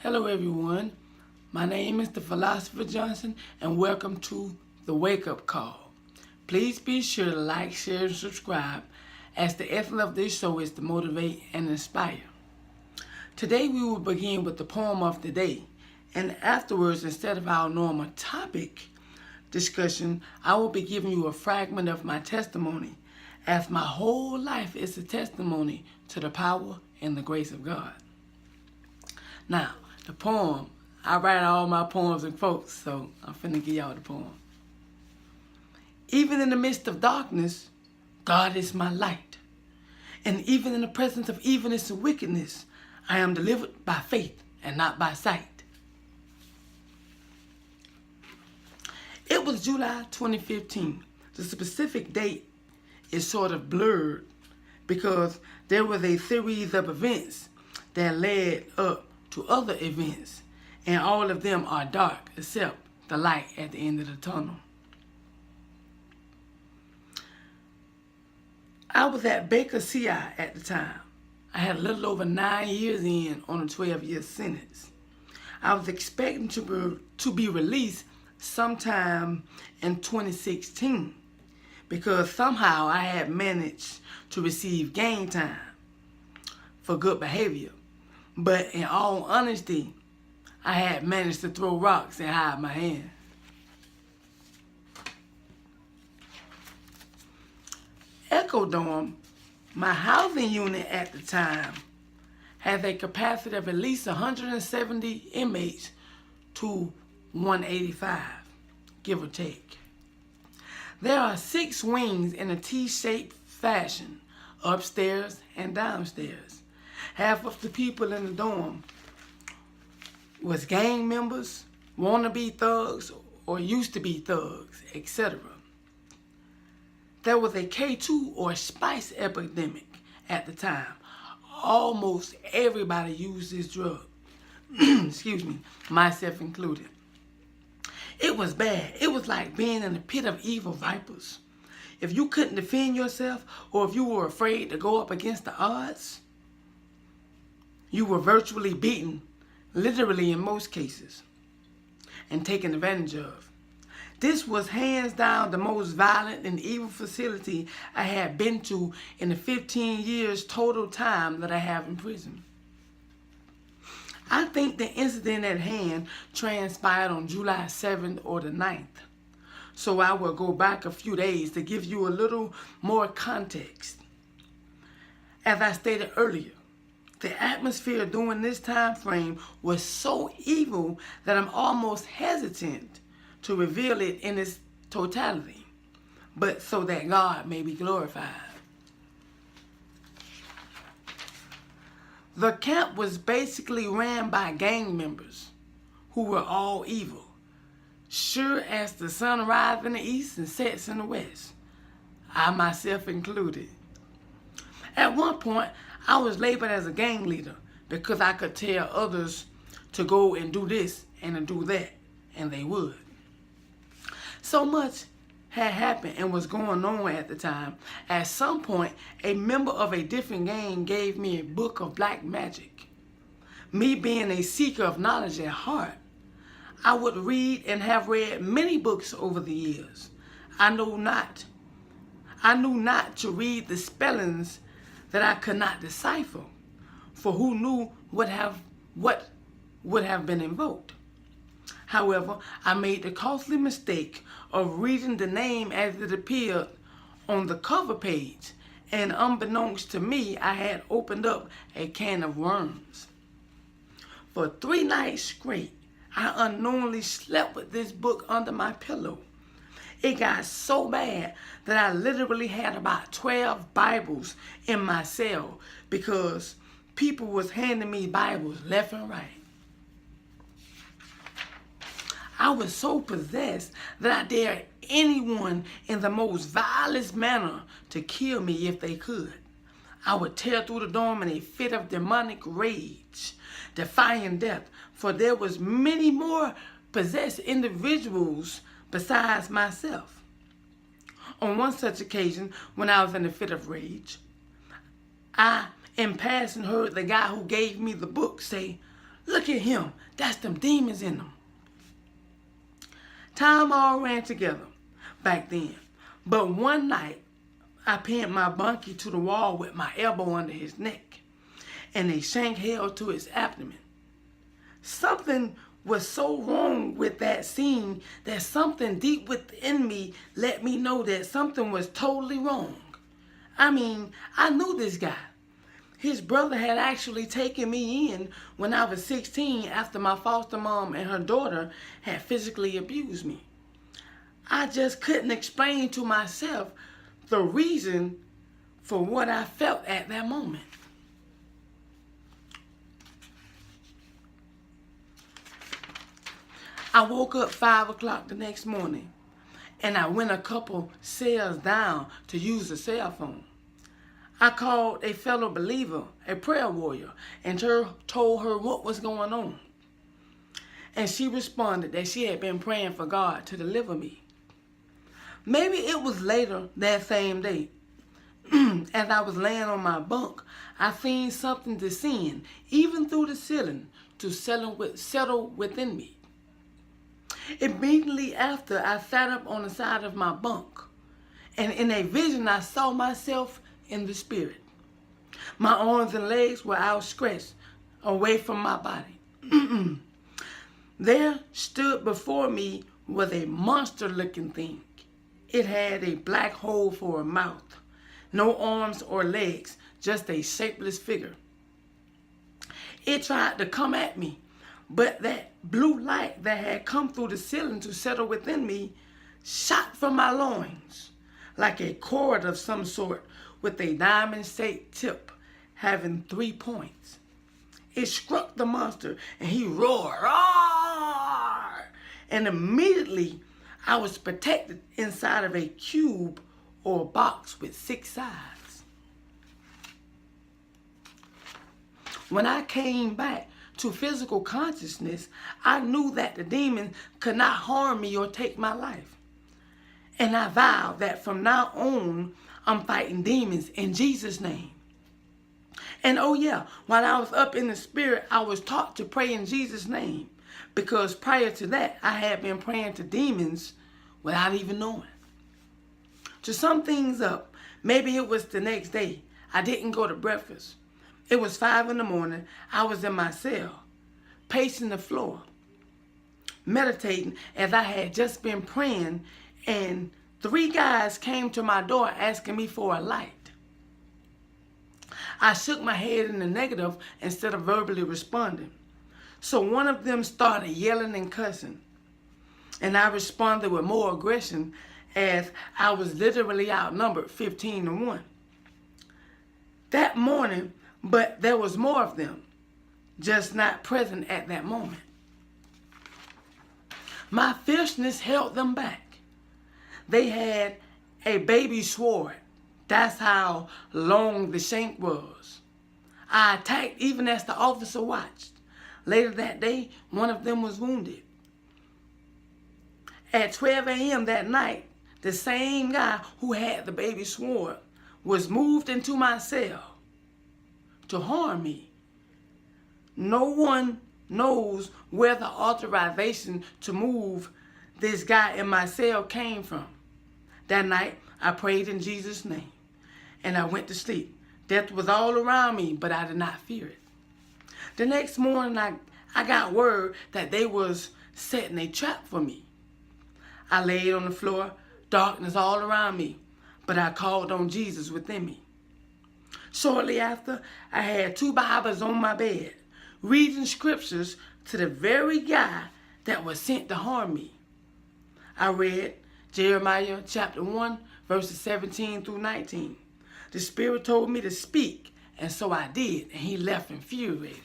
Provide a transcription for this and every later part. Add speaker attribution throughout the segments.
Speaker 1: Hello everyone, my name is the Philosopher Johnson and welcome to the Wake Up Call. Please be sure to like, share, and subscribe as the essence of this show is to motivate and inspire. Today we will begin with the poem of the day, and afterwards, instead of our normal topic discussion, I will be giving you a fragment of my testimony, as my whole life is a testimony to the power and the grace of God. Now, the poem, I write all my poems in quotes, so I'm finna give y'all the poem. Even in the midst of darkness, God is my light. And even in the presence of evilness and wickedness, I am delivered by faith and not by sight. It was July 2015. The specific date is sort of blurred because there was a series of events that led up to other events, and all of them are dark except the light at the end of the tunnel. I was at Baker CI at the time. I had a little over 9 years in on a 12-year sentence. I was expecting to be released sometime in 2016 because somehow I had managed to receive game time for good behavior. But in all honesty, I had managed to throw rocks and hide my hand. Echo Dorm, my housing unit at the time, has a capacity of at least 170 inmates to 185, give or take. There are 6 wings in a T-shaped fashion, upstairs and downstairs. Half of the people in the dorm was gang members, wannabe thugs, or used to be thugs, etc. There was a K2 or spice epidemic at the time. Almost everybody used this drug. Excuse me, myself included. It was bad. It was like being in a pit of evil vipers. If you couldn't defend yourself, or if you were afraid to go up against the odds, you were virtually beaten, literally in most cases, and taken advantage of. This was hands down the most violent and evil facility I had been to in the 15 years total time that I have in prison. I think the incident at hand transpired on July 7th or the 9th. So I will go back a few days to give you a little more context. As I stated earlier, the atmosphere during this time frame was so evil that I'm almost hesitant to reveal it in its totality, but so that God may be glorified. The camp was basically ran by gang members who were all evil, sure as the sun rises in the east and sets in the west, I myself included. At one point, I was labeled as a gang leader because I could tell others to go and do this and to do that, and they would. So much had happened and was going on at the time. At some point, a member of a different gang gave me a book of black magic. Me being a seeker of knowledge at heart, I would read and have read many books over the years. I knew not to read the spellings that I could not decipher, for who knew what would have been invoked. However, I made the costly mistake of reading the name as it appeared on the cover page, and unbeknownst to me, I had opened up a can of worms. For 3 nights straight, I unknowingly slept with this book under my pillow. It got so bad that I literally had about 12 Bibles in my cell because people was handing me Bibles left and right. I was so possessed that I dared anyone in the most vilest manner to kill me if they could. I would tear through the dorm in a fit of demonic rage, defying death, for there was many more possessed individuals besides myself. On one such occasion, when I was in a fit of rage, I, in passing, heard the guy who gave me the book say, Look at him. That's them demons in him. Time all ran together back then. But one night, I pinned my bunkie to the wall with my elbow under his neck, and a shank held to his abdomen. Something was so wrong with that scene that something deep within me let me know that something was totally wrong. I mean, I knew this guy. His brother had actually taken me in when I was 16 after my foster mom and her daughter had physically abused me. I just couldn't explain to myself the reason for what I felt at that moment. I woke up 5 o'clock the next morning, and I went a couple cells down to use the cell phone. I called a fellow believer, a prayer warrior, and told her what was going on. And she responded that she had been praying for God to deliver me. Maybe it was later that same day. As I was laying on my bunk, I seen something descend, even through the ceiling, to settle within me. Immediately after, I sat up on the side of my bunk, and in a vision, I saw myself in the spirit. My arms and legs were outstretched away from my body. There stood before me was a monster-looking thing. It had a black hole for a mouth, no arms or legs, just a shapeless figure. It tried to come at me, but that blue light that had come through the ceiling to settle within me shot from my loins like a cord of some sort with a diamond-shaped tip having 3 points. It struck the monster and he roared, "Roar!" And immediately I was protected inside of a cube or box with 6 sides. When I came back to physical consciousness, I knew that the demon could not harm me or take my life. And I vowed that from now on, I'm fighting demons in Jesus' name. And oh yeah, while I was up in the spirit, I was taught to pray in Jesus' name, because prior to that, I had been praying to demons without even knowing. To sum things up, maybe it was the next day, I didn't go to breakfast. It was 5 in the morning. I was in my cell, pacing the floor, meditating as I had just been praying, and 3 guys came to my door asking me for a light. I shook my head in the negative instead of verbally responding. So one of them started yelling and cussing, and I responded with more aggression as I was literally outnumbered 15-1. That morning, but there was more of them, just not present at that moment. My fierceness held them back. They had a baby sword. That's how long the shank was. I attacked even as the officer watched. Later that day, one of them was wounded. At 12 a.m. that night, the same guy who had the baby sword was moved into my cell to harm me. No one knows where the authorization to move this guy in my cell came from. That night, I prayed in Jesus' name, and I went to sleep. Death was all around me, but I did not fear it. The next morning, I got word that they was setting a trap for me. I laid on the floor, darkness all around me, but I called on Jesus within me. Shortly after, I had 2 Bibles on my bed, reading scriptures to the very guy that was sent to harm me. I read Jeremiah chapter 1, verses 17 through 19. The Spirit told me to speak, and so I did, and he left infuriated.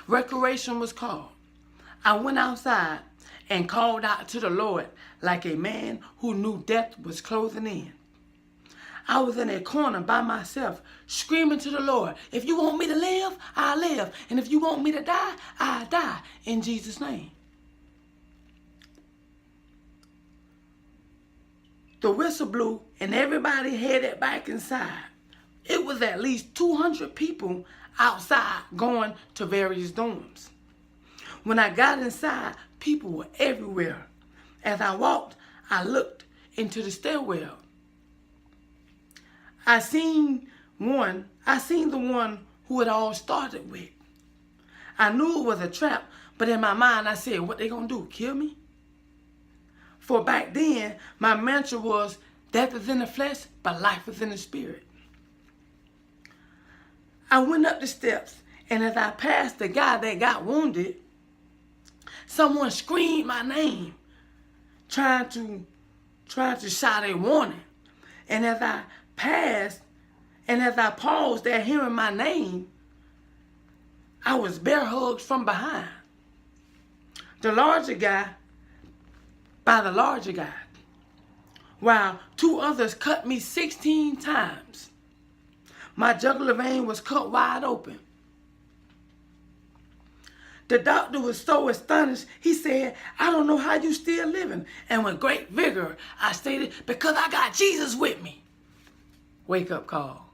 Speaker 1: Recreation was called. I went outside and called out to the Lord like a man who knew death was closing in. I was in a corner by myself, screaming to the Lord, "If you want me to live, I'll live. And if you want me to die, I'll die in Jesus' name." The whistle blew and everybody headed back inside. it was at least 200 people outside going to various dorms. When I got inside, people were everywhere. As I walked, I looked into the stairwell. I seen the one who it all started with. I knew it was a trap, but in my mind I said, what they gonna do, kill me? For back then, my mantra was, death is in the flesh, but life is in the spirit. I went up the steps, and as I passed the guy that got wounded, someone screamed my name, trying to shout a warning. And as I passed, and as I paused there hearing my name, I was bear hugged from behind. The larger guy by the larger guy, while two others cut me 16 times. My jugular vein was cut wide open. The doctor was so astonished, he said, I don't know how you still living. And with great vigor, I stated, because I got Jesus with me. Wake up call.